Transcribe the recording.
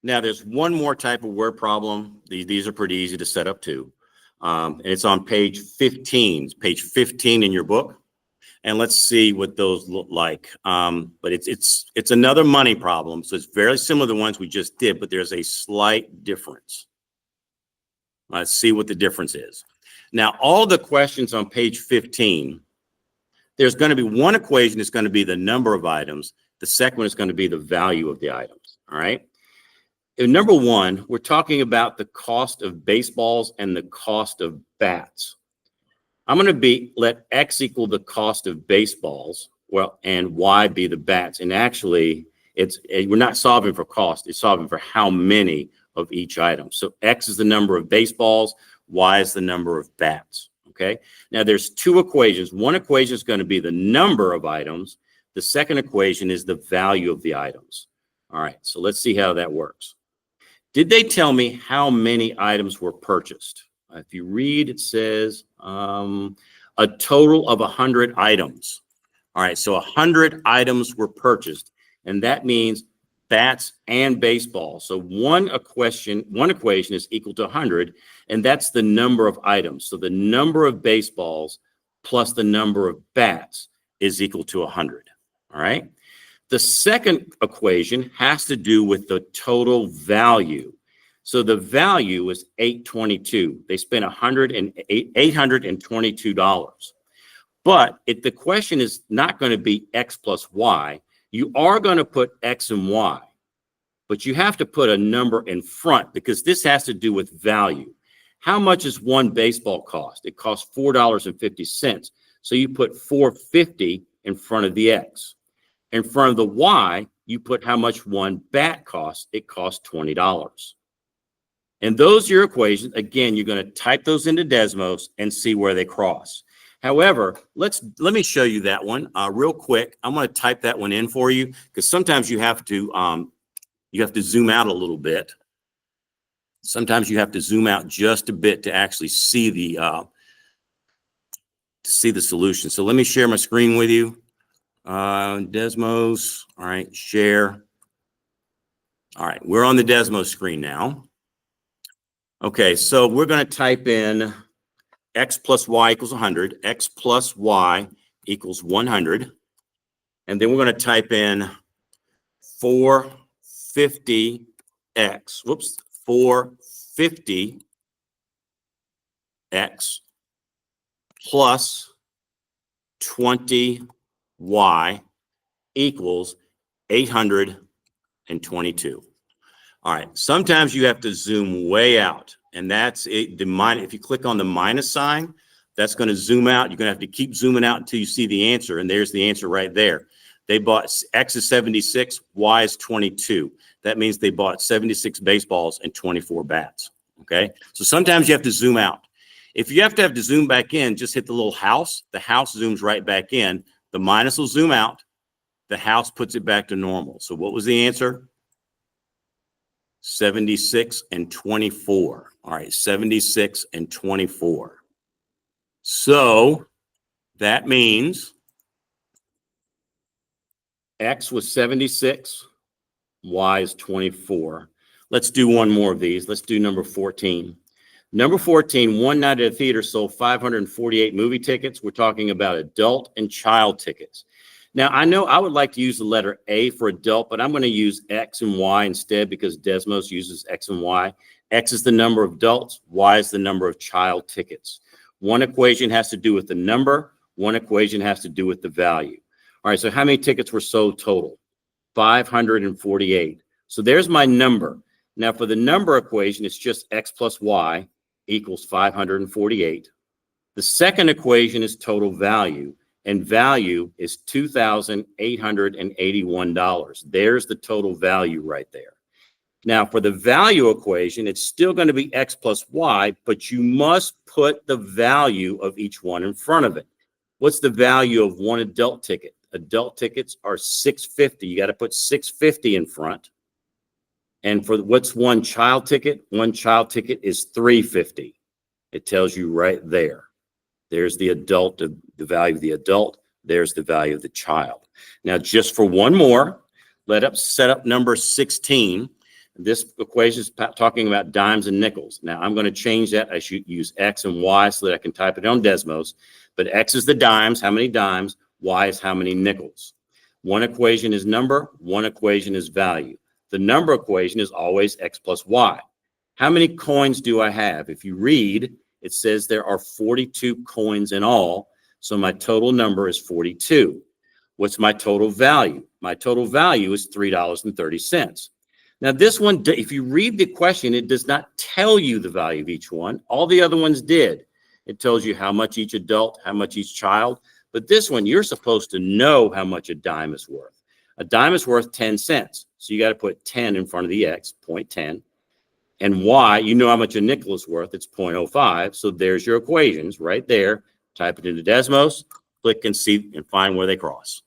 Now, there's one more type of word problem. These are pretty easy to set up too. And it's on page 15 in your book. And let's see what those look like. But it's another money problem. So it's very similar to the ones we just did, but there's a slight difference. Let's see what the difference is. Now, all the questions on page 15, there's going to be one equation that's going to be the number of items. The second one is going to be the value of the items. All right. In number one, we're talking about the cost of baseballs and the cost of bats. I'm going to let X equal the cost of baseballs, well, and Y be the bats. And actually, we're not solving for cost. It's solving for how many of each item. So X is the number of baseballs. Y is the number of bats. Okay. Now there's two equations. One equation is going to be the number of items. The second equation is the value of the items. All right. So let's see how that works. Did they tell me how many items were purchased? If you read, it says a total of 100 items. All right, so 100 items were purchased, and that means bats and baseballs. So one equation is equal to 100, and that's the number of items. So the number of baseballs plus the number of bats is equal to 100. All right. The second equation has to do with the total value. So the value is $822. They spent $822. But if the question is not going to be X plus Y, you are going to put X and Y, but you have to put a number in front because this has to do with value. How much does one baseball cost? It costs $4.50. So you put $4.50 in front of the X. In front of the Y, you put how much one bat costs. It costs $20. And those are your equations. Again, you're going to type those into Desmos and see where they cross. However, let me show you that one real quick. I'm going to type that one in for you because sometimes you have to zoom out a little bit. Sometimes you have to zoom out just a bit to actually see the solution. So let me share my screen with you. Desmos. All right, share. All right, we're on the Desmos screen now. Okay, so we're going to type in X plus Y equals 100, X plus Y equals 100. And then we're going to type in 450X, 450X plus 20Y equals 822. All right, sometimes you have to zoom way out, and that's it. If you click on the minus sign, that's going to zoom out. You're going to have to keep zooming out until you see the answer, and there's the answer right there. They bought X is 76, Y is 22. That means they bought 76 baseballs and 24 bats. Okay, so sometimes you have to zoom out. If you have to zoom back in, just hit the little house. The house zooms right back in. The minus will zoom out. The house puts it back to normal. So what was the answer? 76 and 24. All right, 76 and 24. So that means X was 76, Y is 24. Let's do one more of these. Let's do number 14. Number 14, one night at a theater sold 548 movie tickets. We're talking about adult and child tickets. Now, I know I would like to use the letter A for adult, but I'm going to use X and Y instead because Desmos uses X and Y. X is the number of adults. Y is the number of child tickets. One equation has to do with the number. One equation has to do with the value. All right, so how many tickets were sold total? 548. So there's my number. Now, for the number equation, it's just X plus Y equals 548. The second equation is total value. And value is $2,881. There's the total value right there. Now, for the value equation, it's still going to be X plus Y, but you must put the value of each one in front of it. What's the value of one adult ticket? Adult tickets are $650. You got to put $650 in front. And for what's one child ticket? One child ticket is $350. It tells you right there. There's the adult, the value of the adult. There's the value of the child. Now, just for one more, set up number 16. This equation is talking about dimes and nickels. Now I'm going to change that. I should use X and Y so that I can type it on Desmos. But X is the dimes, how many dimes. Y is how many nickels. One equation is number, one equation is value. The number equation is always X plus Y. How many coins do I have? If you read, it says there are 42 coins in all. So my total number is 42. What's my total value? My total value is $3.30. Now this one, if you read the question, it does not tell you the value of each one. All the other ones did. It tells you how much each adult, how much each child. But this one, you're supposed to know how much a dime is worth. A dime is worth 10 cents. So you got to put 10 in front of the X, 0.10. And Y, you know how much a nickel is worth. It's 0.05. So there's your equations right there. Type it into Desmos, click and see and find where they cross.